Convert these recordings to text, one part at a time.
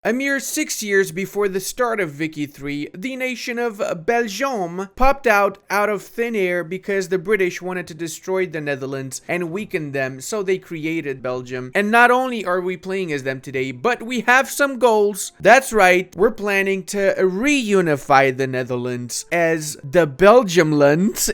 A mere 6 years before the start of Vicky 3, the nation of Belgium popped out of thin air because the British wanted to destroy the Netherlands and weaken them, so they created Belgium. And not only are we playing as them today, but we have some goals. That's right, we're planning to reunify the Netherlands as the Belgiumlands.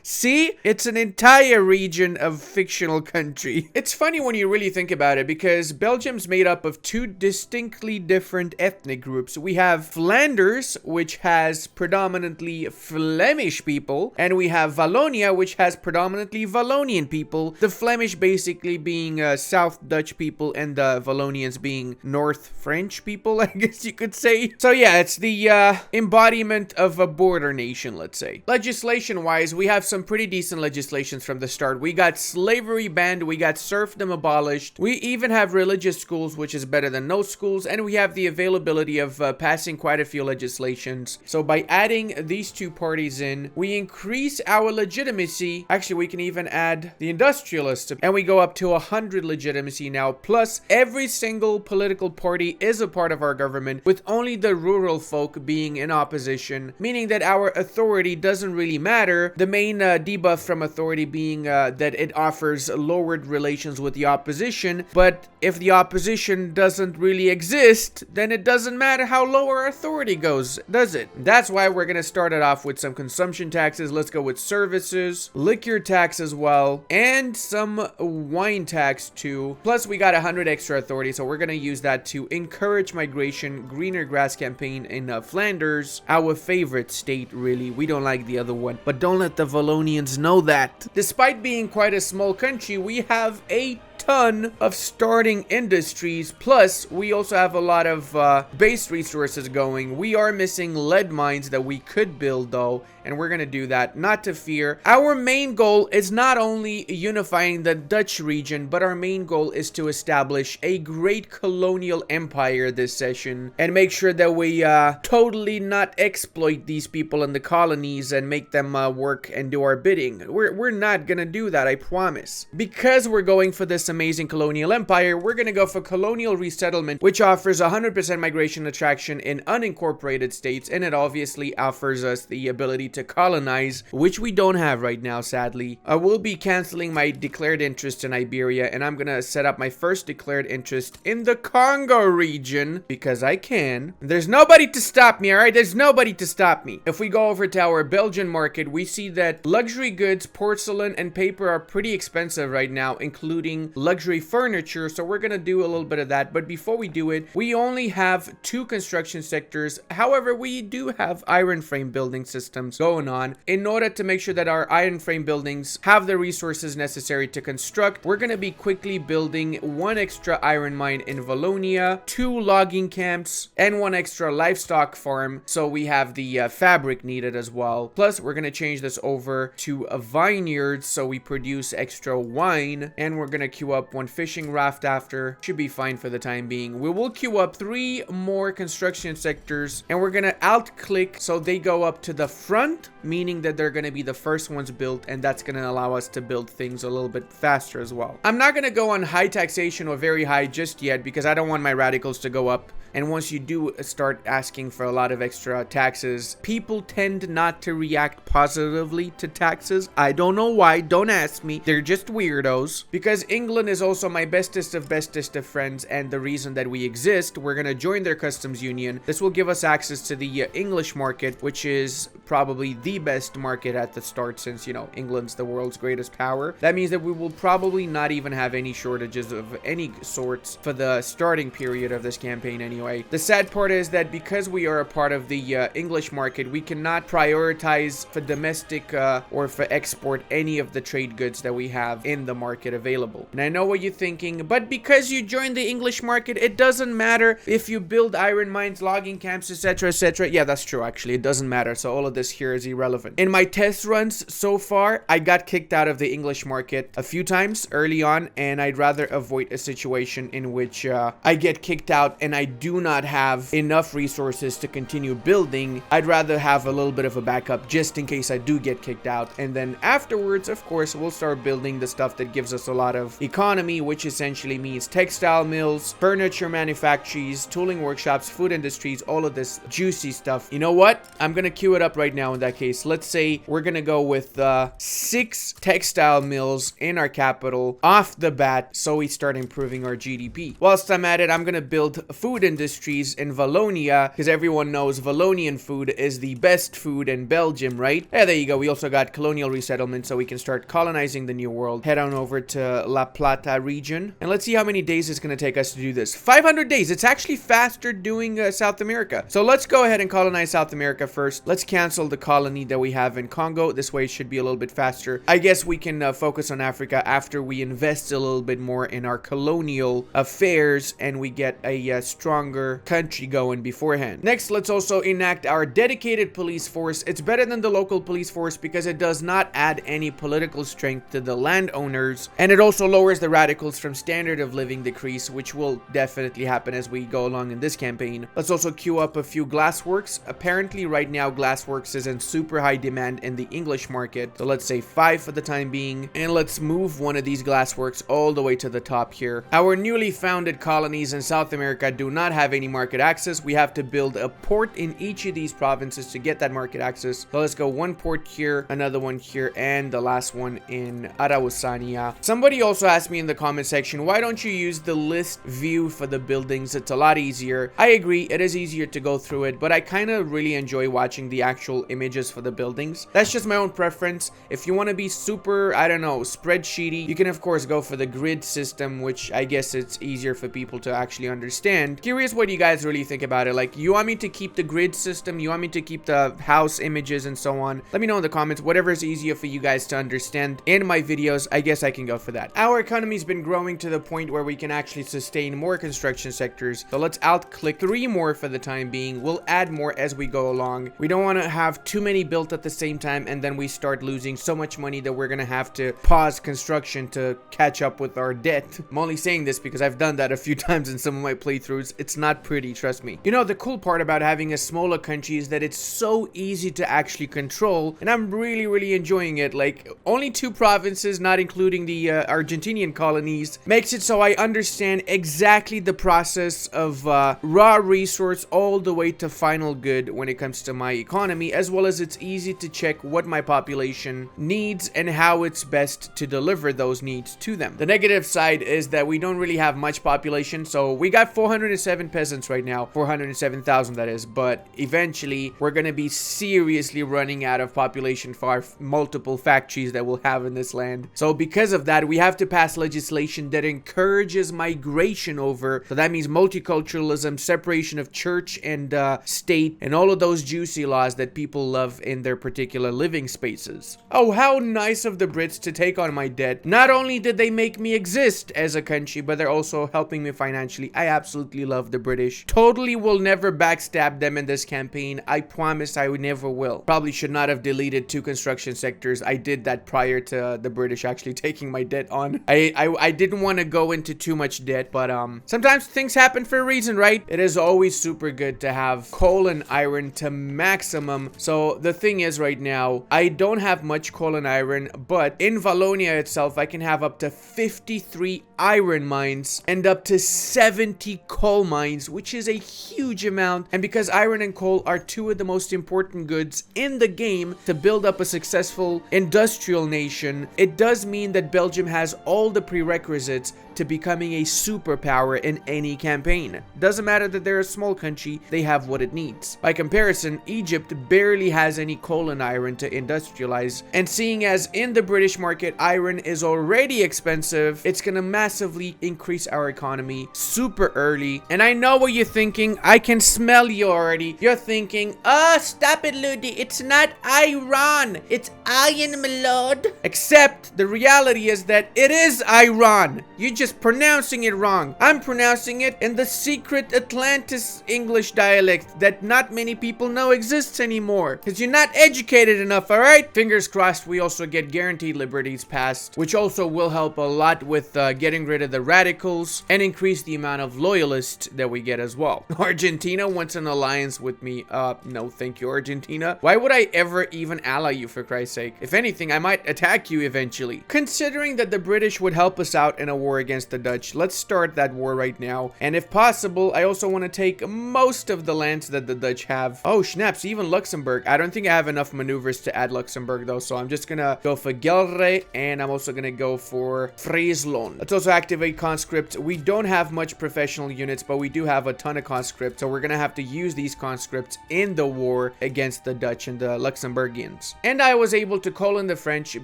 See? It's an entire region of fictional country. It's funny when you really think about it, because Belgium's made up of two distinctly different ethnic groups. We have Flanders, which has predominantly Flemish people, and we have Wallonia, which has predominantly Wallonian people. The Flemish basically being South Dutch people, and the Wallonians being North French people, I guess you could say. So yeah, it's the embodiment of a border nation, let's say. Legislation-wise, we have some pretty decent legislations from the start. We got slavery banned, we got serfdom abolished, we even have religious schools, which is better than no schools, and we have the availability of passing quite a few legislations. So by adding these two parties in, we increase our legitimacy. Actually, we can even add the industrialists, and we go up to 100 legitimacy now. Plus, every single political party is a part of our government, with only the rural folk being in opposition, meaning that our authority doesn't really matter. The main debuff from authority being that it offers lowered relations with the opposition, but if the opposition doesn't really exist, then it doesn't matter how low our authority goes, does it? That's why we're gonna start it off with some consumption taxes. Let's go with services, liquor tax as well, and some wine tax too. Plus we got 100 extra authority, so we're gonna use that to encourage migration. Greener grass campaign in Flanders, our favorite state, really. We don't like the other one, but don't let the Wallonians know that. Despite being quite a small country, we have a ton of starting industries, plus we also have a lot of base resources going. We are missing lead mines that we could build though, and we're gonna do that, not to fear. Our main goal is not only unifying the Dutch region, but our main goal is to establish a great colonial empire this session and make sure that we totally not exploit these people in the colonies and make them work and do our bidding. We're not gonna do that, I promise. Because we're going for this amazing colonial empire, we're gonna go for colonial resettlement, which offers 100% migration attraction in unincorporated states, and it obviously offers us the ability to colonize, which we don't have right now, sadly. I will be canceling my declared interest in Iberia, and I'm gonna set up my first declared interest in the Congo region, because I can. There's nobody to stop me, alright? There's nobody to stop me. If we go over to our Belgian market, we see that luxury goods, porcelain, and paper are pretty expensive right now, including luxury furniture, so we're gonna do a little bit of that. But before we do it, we only have 2 construction sectors. However, we do have iron frame building systems going on. In order to make sure that our iron frame buildings have the resources necessary to construct, we're gonna be quickly building 1 extra iron mine in Wallonia, 2 logging camps, and 1 extra livestock farm, so we have the fabric needed as well. Plus, we're gonna change this over to a vineyard, so we produce extra wine, and we're gonna queue up 1 fishing raft after. Should be fine for the time being. We will queue up 3 more construction sectors, and we're gonna alt click so they go up to the front, meaning that they're gonna be the first ones built, and that's gonna allow us to build things a little bit faster as well. I'm not gonna go on high taxation or very high just yet, because I don't want my radicals to go up. And once you do start asking for a lot of extra taxes, people tend not to react positively to taxes. I don't know why, don't ask me. They're just weirdos. Because England is also my bestest of friends, and the reason that we exist. We're gonna join their customs union. This will give us access to the English market, which is probably the best market at the start, since, you know, England's the world's greatest power. That means that we will probably not even have any shortages of any sorts for the starting period of this campaign anyway. The sad part is that because we are a part of the English market, we cannot prioritize for domestic or for export any of the trade goods that we have in the market available. And I know what you're thinking, but because you joined the English market, it doesn't matter if you build iron mines, logging camps, etc, etc. Yeah, that's true, actually. It doesn't matter, so all of this here is irrelevant. In my test runs so far, I got kicked out of the English market a few times early on, and I'd rather avoid a situation in which I get kicked out and I do not have enough resources to continue building. I'd rather have a little bit of a backup just in case I do get kicked out, and then afterwards, of course, we'll start building the stuff that gives us a lot of economy economy, which essentially means textile mills, furniture manufactories, tooling workshops, food industries, all of this juicy stuff. You know what? I'm gonna queue it up right now in that case. Let's say we're gonna go with 6 textile mills in our capital off the bat, so we start improving our GDP. Whilst I'm at it, I'm gonna build food industries in Wallonia, because everyone knows Wallonian food is the best food in Belgium, right? Yeah, there you go. We also got colonial resettlement, so we can start colonizing the new world. Head on over to La Plata region, and let's see how many days it's gonna take us to do this. 500 days. It's actually faster doing South America. So let's go ahead and colonize South America first. Let's cancel the colony that we have in Congo. This way it should be a little bit faster. I guess we can focus on Africa after we invest a little bit more in our colonial affairs and we get a stronger country going beforehand. Next, let's also enact our dedicated police force. It's better than the local police force because it does not add any political strength to the landowners, and it also lowers the radicals from standard of living decrease, which will definitely happen as we go along in this campaign. Let's also queue up a few glassworks. Apparently right now glassworks is in super high demand in the English market, so let's say 5 for the time being, and let's move one of these glassworks all the way to the top here. Our newly founded colonies in South America do not have any market access. We have to build a port in each of these provinces to get that market access. So let's go one port here, another one here, and the last one in Araucania. Somebody also asked me in the comment section, why don't you use the list view for the buildings? It's a lot easier. I agree, it is easier to go through it, but I kind of really enjoy watching the actual images for the buildings. That's just my own preference. If you want to be super, I don't know, spreadsheety, you can of course go for the grid system, which I guess it's easier for people to actually understand. Curious what you guys really think about it. Like, you want me to keep the grid system? You want me to keep the house images and so on? Let me know in the comments. Whatever is easier for you guys to understand in my videos, I guess I can go for that. Our economy's been growing to the point where we can actually sustain more construction sectors. So let's out-click 3 more for the time being. We'll add more as we go along. We don't want to have too many built at the same time and then we start losing so much money that we're gonna have to pause construction to catch up with our debt. I'm only saying this because I've done that a few times in some of my playthroughs. It's not pretty, trust me. You know, the cool part about having a smaller country is that it's so easy to actually control, and I'm really enjoying it. Like, only 2 provinces, not including the Argentinian colonies, makes it so I understand exactly the process of raw resource all the way to final good when it comes to my economy, as well as it's easy to check what my population needs and how it's best to deliver those needs to them. The negative side is that we don't really have much population, so we got 407 peasants right now, 407,000 that is, but eventually we're gonna be seriously running out of population for our multiple factories that we'll have in this land. So because of that, we have to pass legislation that encourages migration over. So that means multiculturalism, separation of church and state, and all of those juicy laws that people love in their particular living spaces. Oh, how nice of the Brits to take on my debt. Not only did they make me exist as a country, but they're also helping me financially. I absolutely love the British. Totally will never backstab them in this campaign. I promise I never will. Probably should not have deleted 2 construction sectors. I did that prior to the British actually taking my debt on. I didn't want to go into too much debt, but sometimes things happen for a reason, right? It is always super good to have coal and iron to maximum. So the thing is right now, I don't have much coal and iron, but in Wallonia itself, I can have up to 53 iron mines and up to 70 coal mines, which is a huge amount. And because iron and coal are 2 of the most important goods in the game to build up a successful industrial nation, it does mean that Belgium has all the prerequisites to becoming a superpower in any campaign. Doesn't matter that they're a small country, they have what it needs. By comparison, Egypt barely has any coal and iron to industrialize, and seeing as in the British market iron is already expensive, it's gonna massively increase our economy super early. And I know what you're thinking, I can smell you already. You're thinking, oh, stop it, Ludi, it's not Iran, it's iron, my lord. Except the reality is that it is Iran. You just pronouncing it wrong. I'm pronouncing it in the secret Atlantis English dialect that not many people know exists anymore, because you're not educated enough, all right? Fingers crossed we also get guaranteed liberties passed, which also will help a lot with getting rid of the radicals and increase the amount of loyalists that we get as well. Argentina wants an alliance with me. No thank you, Argentina. Why would I ever even ally you, for Christ's sake. If anything, I might attack you eventually. Considering that the British would help us out in a war against the Dutch, let's start that war right now. And if possible, I also want to take most of the lands that the Dutch have. Oh, snaps, even Luxembourg. I don't think I have enough maneuvers to add Luxembourg though, so I'm just gonna go for Gelre, and I'm also gonna go for Friesland. Let's also activate conscript. We don't have much professional units, but we do have a ton of conscripts, so we're gonna have to use these conscripts in the war against the Dutch and the Luxembourgians. And I was able to call in the French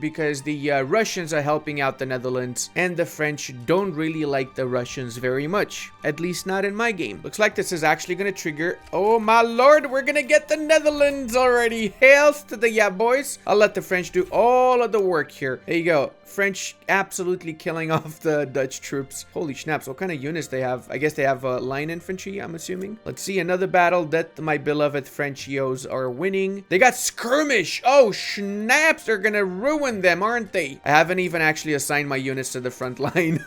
because the Russians are helping out the Netherlands, and the French don't really like the Russians very much, at least not in my game. Looks like this is actually gonna trigger. Oh my lord, we're gonna get the Netherlands already. Hails to the yeah boys. I'll let the French do all of the work here. There you go. French absolutely killing off the Dutch troops. Holy snaps, what kind of units they have? I guess they have line infantry, I'm assuming. Let's see, another battle that my beloved Frenchios are winning. They got skirmish. Oh snaps, they're gonna ruin them, aren't they? I haven't even actually assigned my units to the front line.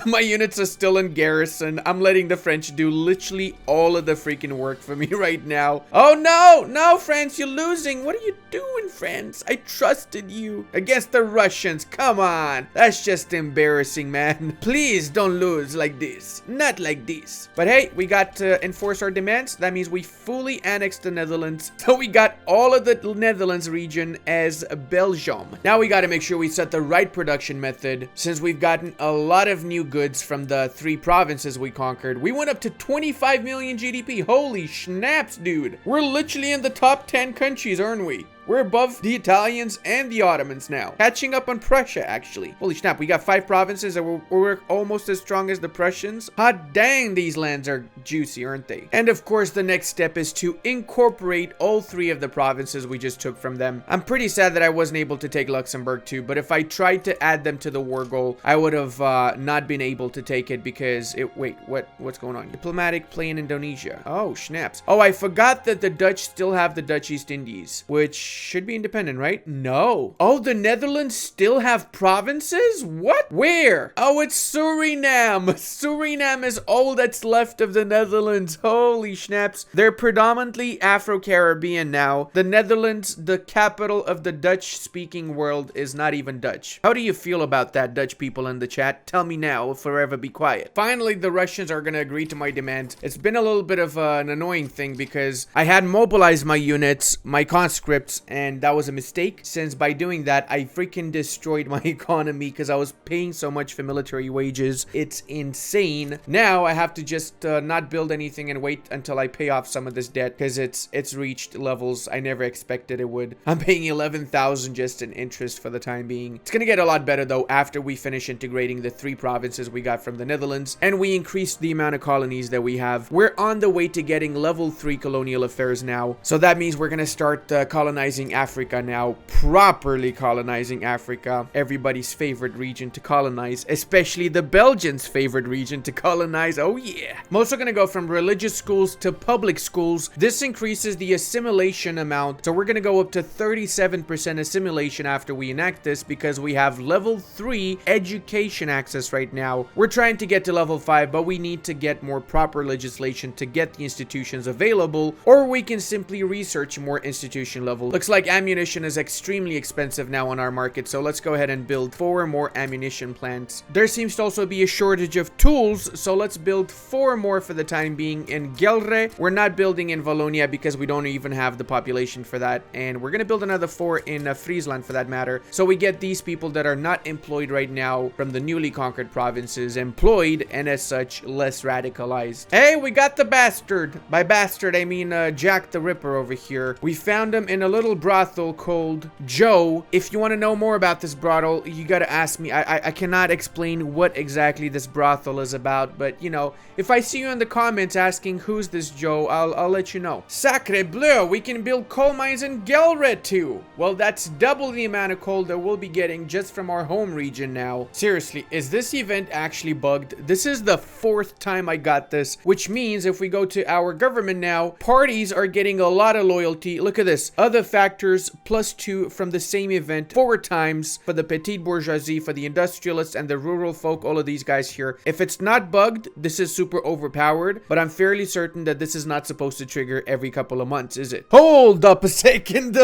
My units are still in garrison. I'm letting the French do literally all of the freaking work for me right now. Oh no, no France, you're losing. What are you doing, France? I trusted you against the Russians. Come on, that's just embarrassing, man. Please don't lose like this, not like this. But hey, we got to enforce our demands. That means we fully annexed the Netherlands, so we got all of the Netherlands region as Belgium. Now we got to make sure we set the right production method, since we've gotten a lot of new goods from the 3 provinces we conquered. We went up to 25 million GDP. Holy snaps, dude. We're literally in the top 10 countries, aren't we? We're above the Italians and the Ottomans now. Catching up on Prussia, actually. Holy snap, we got 5 provinces and we're almost as strong as the Prussians. Hot dang, these lands are juicy, aren't they? And of course, the next step is to incorporate all 3 of the provinces we just took from them. I'm pretty sad that I wasn't able to take Luxembourg too, but if I tried to add them to the war goal, I would have not been able to take it because it... Wait, what's going on? Diplomatic play in Indonesia. Oh, snaps. Oh, I forgot that the Dutch still have the Dutch East Indies, which should be independent, right? No. Oh, the Netherlands still have provinces? What? Where? Oh, it's Suriname. Suriname is all that's left of the Netherlands. Holy snaps. They're predominantly Afro-Caribbean now. The Netherlands, the capital of the Dutch-speaking world, is not even Dutch. How do you feel about that, Dutch people in the chat? Tell me now or forever be quiet. Finally, the Russians are gonna agree to my demand. It's been a little bit of an annoying thing because I had mobilized my units, my conscripts, and that was a mistake, since by doing that I freaking destroyed my economy because I was paying so much for military wages. It's insane. Now I have to just not build anything and wait until I pay off some of this debt because it's reached levels I never expected it would. I'm paying 11,000 just in interest for the time being. It's gonna get a lot better though after we finish integrating the 3 provinces we got from the Netherlands and we increase the amount of colonies that we have. We're on the way to getting level 3 colonial affairs now, so that means we're gonna start colonizing Africa now, properly colonizing Africa, everybody's favorite region to colonize, especially the Belgians' favorite region to colonize. Oh yeah. I'm also gonna go from religious schools to public schools. This increases the assimilation amount, so we're gonna go up to 37% assimilation after we enact this because we have level 3 education access right now. We're trying to get to level 5, but we need to get more proper legislation to get the institutions available, or we can simply research more institution level. Looks like ammunition is extremely expensive now on our market, so let's go ahead and build 4 more ammunition plants. There seems to also be a shortage of tools, so let's build 4 more for the time being in Gelre. We're not building in Wallonia because we don't even have the population for that, and we're gonna build another 4 in Friesland for that matter, so we get these people that are not employed right now from the newly conquered provinces employed, and as such less radicalized. Hey, we got the bastard. By bastard I mean Jack the Ripper over here. We found him in a little brothel called Joe. If you want to know more about this brothel, you gotta ask me. I cannot explain what exactly this brothel is about, but you know, if I see you in the comments asking who's this Joe, I'll let you know. Sacre bleu, we can build coal mines in Gelre too. Well, that's double the amount of coal that we'll be getting just from our home region now. Seriously, is this event actually bugged? This is the 4th time I got this, which means if we go to our government now, parties are getting a lot of loyalty. Look at this. Other factors plus 2 from the same event 4 times for the petite bourgeoisie, for the industrialists, and the rural folk, all of these guys here. If it's not bugged, this is super overpowered, but I'm fairly certain that this is not supposed to trigger every couple of months, is it? Hold up a second.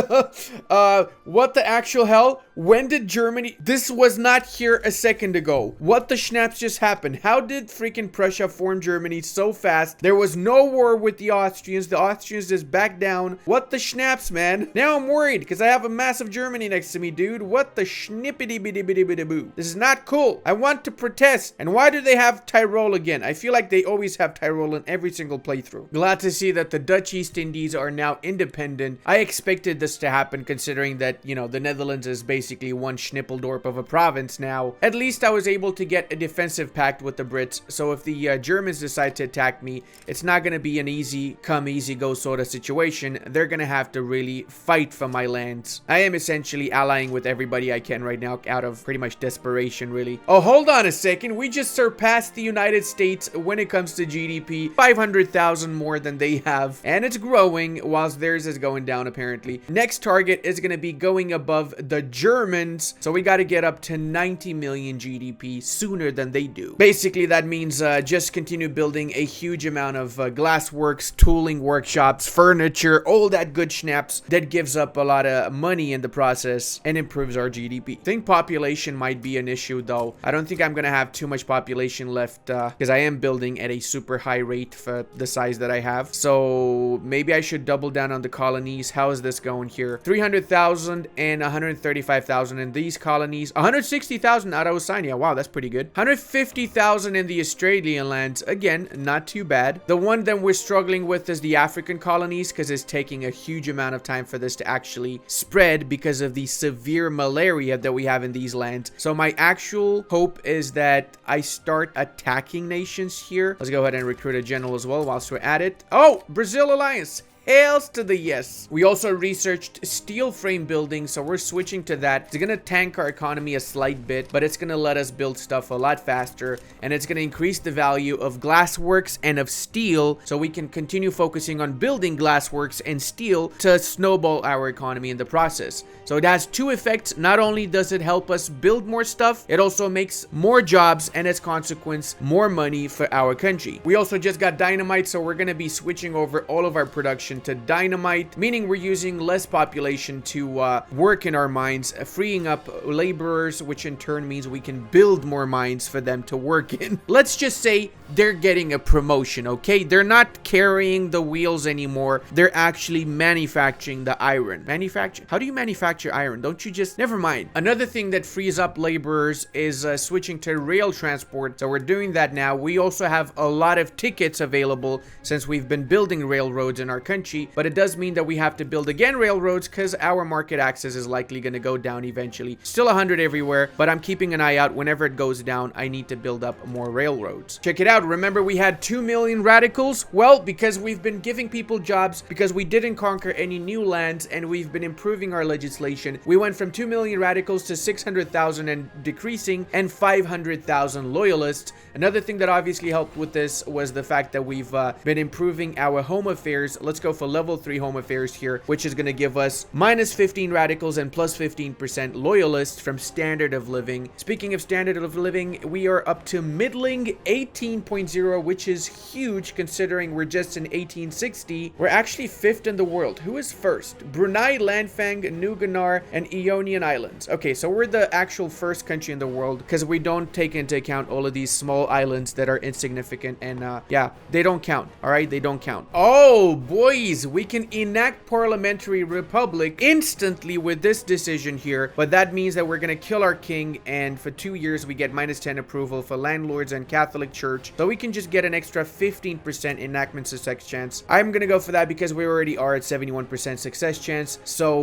What the actual hell? When did Germany... This was not here a second ago. What the schnaps just happened? How did freaking Prussia form Germany so fast? There was no war with the Austrians. The Austrians just backed down. What the schnaps, man? Now I'm worried because I have a massive Germany next to me, dude. What the schnippity bitty bitty bitty boo? This is not cool. I want to protest. And why do they have Tyrol again? I feel like they always have Tyrol in every single playthrough. Glad to see that the Dutch East Indies are now independent. I expected this to happen considering that, you know, the Netherlands is basically one schnippeldorp of a province now. At least I was able to get a defensive pact with the Brits. So if the Germans decide to attack me, it's not going to be an easy come, easy go sort of situation. They're going to have to really fight for my lands. I am essentially allying with everybody I can right now out of pretty much desperation, really. Oh, hold on a second. We just surpassed the United States when it comes to GDP. 500,000 more than they have. And it's growing whilst theirs is going down, apparently. Next target is going to be going above the Germans. So we got to get up to 90 million GDP sooner than they do. Basically, that means just continue building a huge amount of glassworks, tooling workshops, furniture, all that good schnaps that gives up a lot of money in the process and improves our GDP. I think population might be an issue though. I don't think I'm gonna have too much population left because I am building at a super high rate for the size that I have. So maybe I should double down on the colonies. How is this going here? 300,000 and 135,000 in these colonies. 160,000 out of Oceania. Wow, that's pretty good. 150,000 in the Australian lands. Again, not too bad. The one that we're struggling with is the African colonies because it's taking a huge amount of time for this to actually spread because of the severe malaria that we have in these lands. So my actual hope is that I start attacking nations here. Let's go ahead and recruit a general as well whilst we're at it. Oh, Brazil alliance. Hails to the yes. We also researched steel frame building, so we're switching to that. It's gonna tank our economy a slight bit, but it's gonna let us build stuff a lot faster, and it's gonna increase the value of glassworks and of steel, so we can continue focusing on building glassworks and steel to snowball our economy in the process. So it has two effects. Not only does it help us build more stuff, it also makes more jobs and as consequence more money for our country. We also just got dynamite, so we're gonna be switching over all of our production to dynamite, meaning we're using less population to work in our mines, freeing up laborers, which in turn means we can build more mines for them to work in. Let's just say they're getting a promotion, okay? They're not carrying the wheels anymore. They're actually manufacturing the iron. Manufacture? How do you manufacture iron? Don't you just... Never mind. Another thing that frees up laborers is switching to rail transport. So we're doing that now. We also have a lot of tickets available since we've been building railroads in our country, but it does mean that we have to build again railroads because our market access is likely going to go down eventually. Still 100 everywhere, but I'm keeping an eye out. Whenever it goes down, I need to build up more railroads. Check it out. Remember we had 2 million radicals? Well, because we've been giving people jobs, because we didn't conquer any new lands, and we've been improving our legislation, we went from 2 million radicals to 600,000 and decreasing, and 500,000 loyalists. Another thing that obviously helped with this was the fact that we've been improving our home affairs. Let's go for level 3 home affairs here, which is going to give us minus 15 radicals and plus 15% loyalists from standard of living. Speaking of standard of living, we are up to middling 18.0, which is huge considering we're just in 1860. We're actually 5th in the world. Who is first? Brunei, Lanfang, New Guinea, and Ionian Islands. Okay, so we're the actual first country in the world because we don't take into account all of these small islands that are insignificant, and yeah, they don't count. All right, they don't count. Oh boys, we can enact parliamentary republic instantly with this decision here, but that means that we're gonna kill our king, and for 2 years we get minus 10 approval for landlords and Catholic Church, so we can just get an extra 15% enactment success chance. I'm gonna go for that because we already are at 71% success chance, so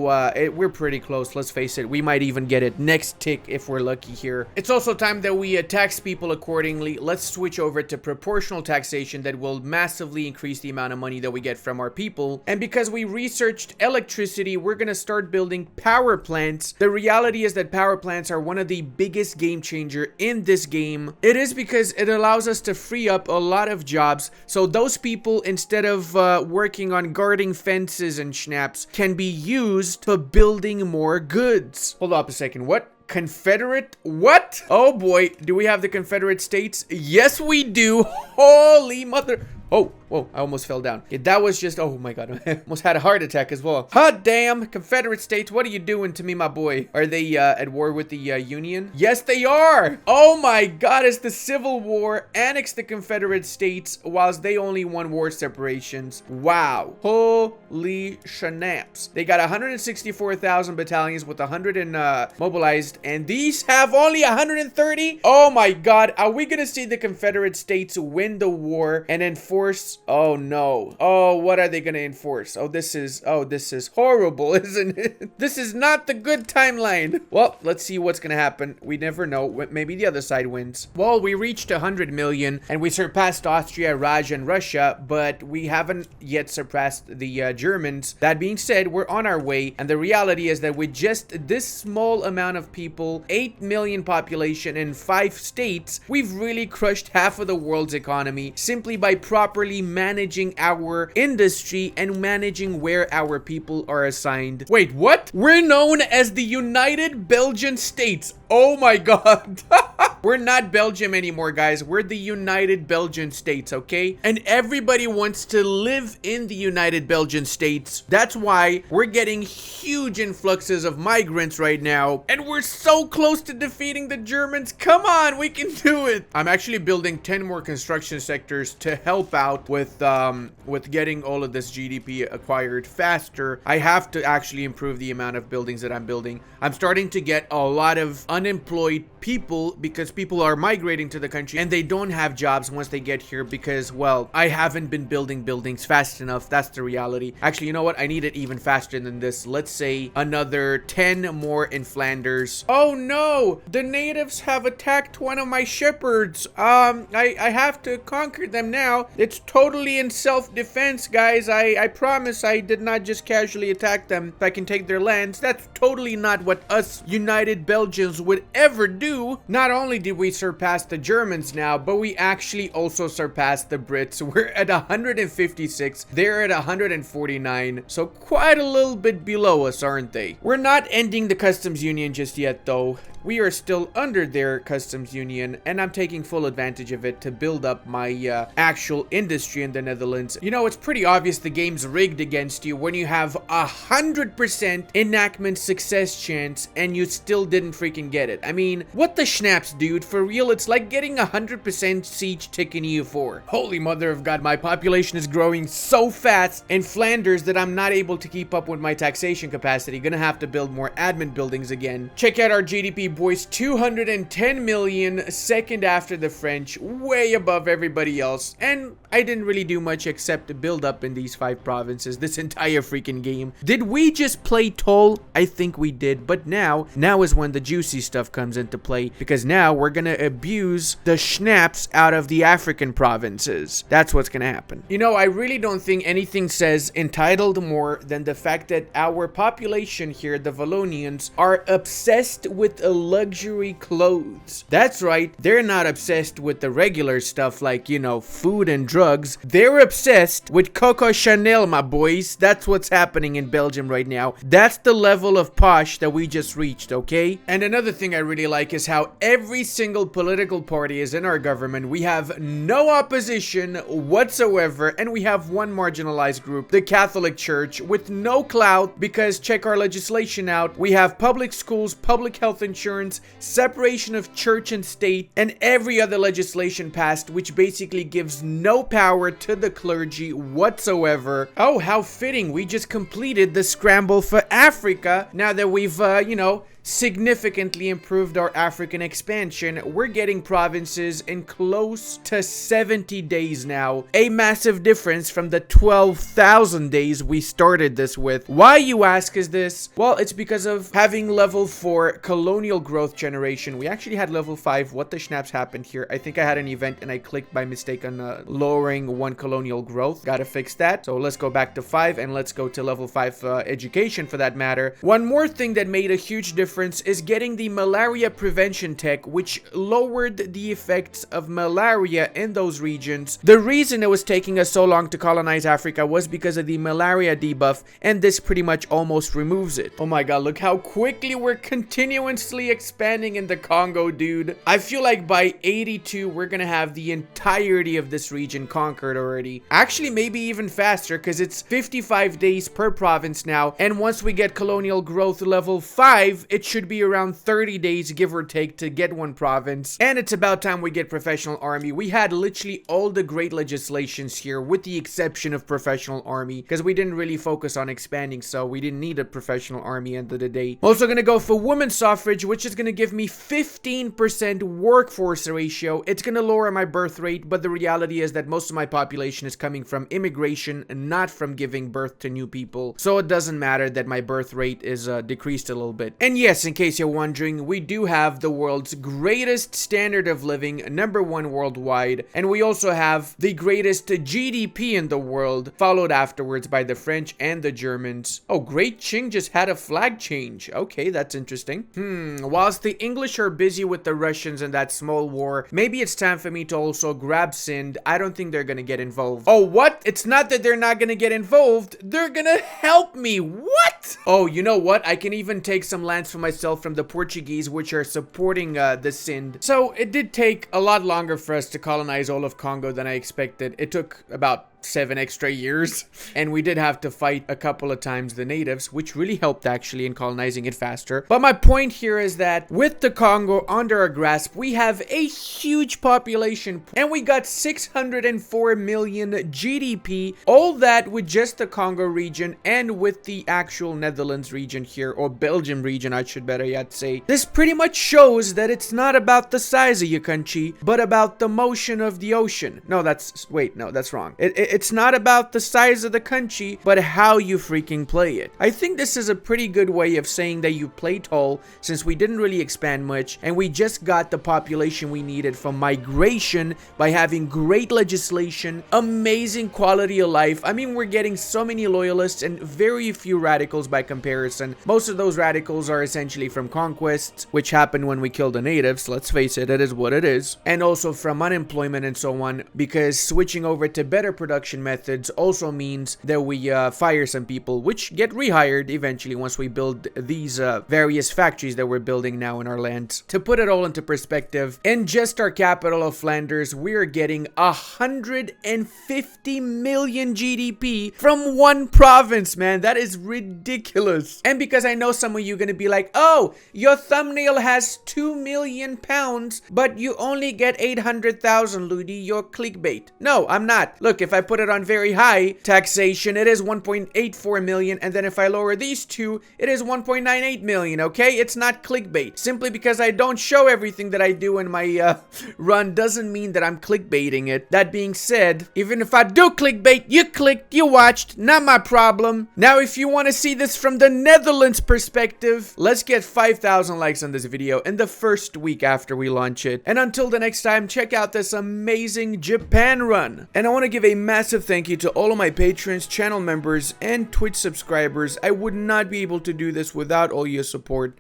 we're pretty close. Let's face it, we might even get it next tick if we're lucky here. It's also time that we tax people accordingly. Let's switch over to proportional taxation that will massively increase the amount of money that we get from our people. And because we researched electricity, we're gonna start building power plants. The reality is that power plants are one of the biggest game changer in this game. It is because it allows us to free up a lot of jobs. So those people, instead of working on guarding fences and schnaps, can be used for building more goods. Hold up a second. What? Confederate? What? Oh boy, do we have the Confederate States? Yes, we do. Holy mother. Oh, whoa, I almost fell down. Yeah, that was just, oh my god, I almost had a heart attack as well. Hot damn, Confederate States, what are you doing to me, my boy? Are they at war with the Union? Yes, they are. Oh my god, as the Civil War annexed the Confederate States whilst they only won war separations. Wow. Holy schnaps. They got 164,000 battalions with 100 mobilized, and these have only 130? Oh my god, are we gonna see the Confederate States win the war and enforce? Oh no. Oh, what are they gonna enforce? Oh, this is horrible, isn't it? This is not the good timeline. Well, let's see what's gonna happen. We never know. Maybe the other side wins. Well, we reached 100 million and we surpassed Austria, Raj, and Russia, but we haven't yet surpassed the Germans. That being said, we're on our way, and the reality is that with just this small amount of people, 8 million population in 5 states, we've really crushed half of the world's economy simply by properly managing our industry and managing where our people are assigned. Wait, what? We're known as the United Belgian States. Oh my god. We're not Belgium anymore, guys. We're the United Belgian States, okay? And everybody wants to live in the United Belgian States. That's why we're getting huge influxes of migrants right now. And we're so close to defeating the Germans. Come on, we can do it. I'm actually building 10 more construction sectors to help out with getting all of this GDP acquired faster. I have to actually improve the amount of buildings that I'm building. I'm starting to get a lot of unemployed people because people are migrating to the country and they don't have jobs once they get here because, well, I haven't been building buildings fast enough. That's the reality. Actually, you know what? I need it even faster than this. Let's say another 10 more in Flanders. Oh no! The natives have attacked one of my shepherds. I have to conquer them now. It's totally in self-defense, guys. I promise I did not just casually attack them. If I can take their lands, that's totally not what us United Belgians would ever do. Not only did we surpass the Germans now, but we actually also surpassed the Brits. We're at 156. They're at 149. So quite a little bit below us, aren't they? We're not ending the customs union just yet, though. We are still under their customs union, and I'm taking full advantage of it to build up my actual industry in the Netherlands. You know, it's pretty obvious the game's rigged against you when you have 100% enactment success chance and you still didn't freaking get it. I mean, what the schnapps, dude? For real, it's like getting 100% siege tick in EU4. Holy mother of God, my population is growing so fast in Flanders that I'm not able to keep up with my taxation capacity. Gonna have to build more admin buildings again. Check out our GDP, boys. 210 million, second after the French, way above everybody else. And I didn't really do much except to build up in these 5 provinces this entire freaking game. Did we just play tall? I think we did, but now is when the juicy stuff comes into play, because now we're gonna abuse the schnapps out of the African provinces. That's what's gonna happen. You know, I really don't think anything says entitled more than the fact that our population here, the Wallonians, are obsessed with luxury clothes. That's right, they're not obsessed with the regular stuff like, you know, food and drugs. They're obsessed with Coco Chanel, my boys. That's what's happening in Belgium right now. That's the level of posh that we just reached, okay? And another thing I really like is how every single political party is in our government. We have no opposition whatsoever, and we have one marginalized group, the Catholic Church, with no clout, because check our legislation out. We have public schools, public health insurance, separation of church and state, and every other legislation passed, which basically gives no power to the clergy whatsoever. Oh, how fitting. We just completed the scramble for Africa. Now that we've, you know, significantly improved our African expansion, we're getting provinces in close to 70 days now. A massive difference from the 12,000 days we started this with. Why, you ask, is this? Well, it's because of having level 4 colonial growth generation. We actually had level 5. What the schnapps happened here? I think I had an event and I clicked by mistake on lowering 1 colonial growth. Gotta fix that. So let's go back to 5 and let's go to level 5 education for that matter. One more thing that made a huge difference difference is getting the malaria prevention tech, which lowered the effects of malaria in those regions. The reason it was taking us so long to colonize Africa was because of the malaria debuff, and this pretty much almost removes it. Oh my god, look how quickly we're continuously expanding in the Congo, dude. I feel like by 82, we're gonna have the entirety of this region conquered already. Actually, maybe even faster, because it's 55 days per province now, and once we get colonial growth level 5, it should be around 30 days, give or take, to get one province. And it's about time we get professional army. We had literally all the great legislations here, with the exception of professional army, because we didn't really focus on expanding, so we didn't need a professional army end of the day. I'm also gonna go for women's suffrage, which is gonna give me 15% workforce ratio. It's gonna lower my birth rate, but the reality is that most of my population is coming from immigration and not from giving birth to new people, so it doesn't matter that my birth rate is decreased a little bit. And yes, in case you're wondering, we do have the world's greatest standard of living, #1 worldwide, and we also have the greatest GDP in the world, followed afterwards by the French and the Germans. Oh, Great Qing just had a flag change. Okay, that's interesting. Whilst the English are busy with the Russians in that small war, maybe it's time for me to also grab Sind. I don't think they're gonna get involved. Oh, what? It's not that they're not gonna get involved. They're gonna help me. What? Oh, you know what? I can even take some lands for myself from the Portuguese, which are supporting the Sind. So it did take a lot longer for us to colonize all of Congo than I expected. It took about 7 extra years, and we did have to fight a couple of times the natives, which really helped actually in colonizing it faster. But my point here is that with the Congo under our grasp, we have a huge population, and we got 604 million GDP, all that with just the Congo region and with the actual Netherlands region here, or Belgium region, I should better yet say. This pretty much shows that it's not about the size of your country, but about the motion of the ocean. No, that's wrong. It's not about the size of the country, but how you freaking play it. I think this is a pretty good way of saying that you play tall, since we didn't really expand much, and we just got the population we needed from migration by having great legislation, amazing quality of life. I mean, we're getting so many loyalists and very few radicals by comparison. Most of those radicals are essentially from conquests, which happened when we killed the natives. Let's face it, it is what it is. And also from unemployment and so on, because switching over to better production methods also means that we fire some people, which get rehired eventually once we build these various factories that we're building now in our lands. To put it all into perspective, in just our capital of Flanders, we're getting 150 million GDP from one province, man. That is ridiculous. And because I know some of you are gonna be like, oh, your thumbnail has 2 million pounds, but you only get 800,000, Ludi. You're clickbait. No, I'm not. Look, if I put it on very high taxation, it is 1.84 million, and then if I lower these two, it is 1.98 million, okay? It's not clickbait. Simply because I don't show everything that I do in my run doesn't mean that I'm clickbaiting it. That being said, even if I do clickbait, you clicked, you watched, not my problem. Now, if you want to see this from the Netherlands perspective, let's get 5,000 likes on this video in the first week after we launch it. And until the next time, check out this amazing Japan run. And I want to give a massive thank you to all of my patrons, channel members, and Twitch subscribers. I would not be able to do this without all your support.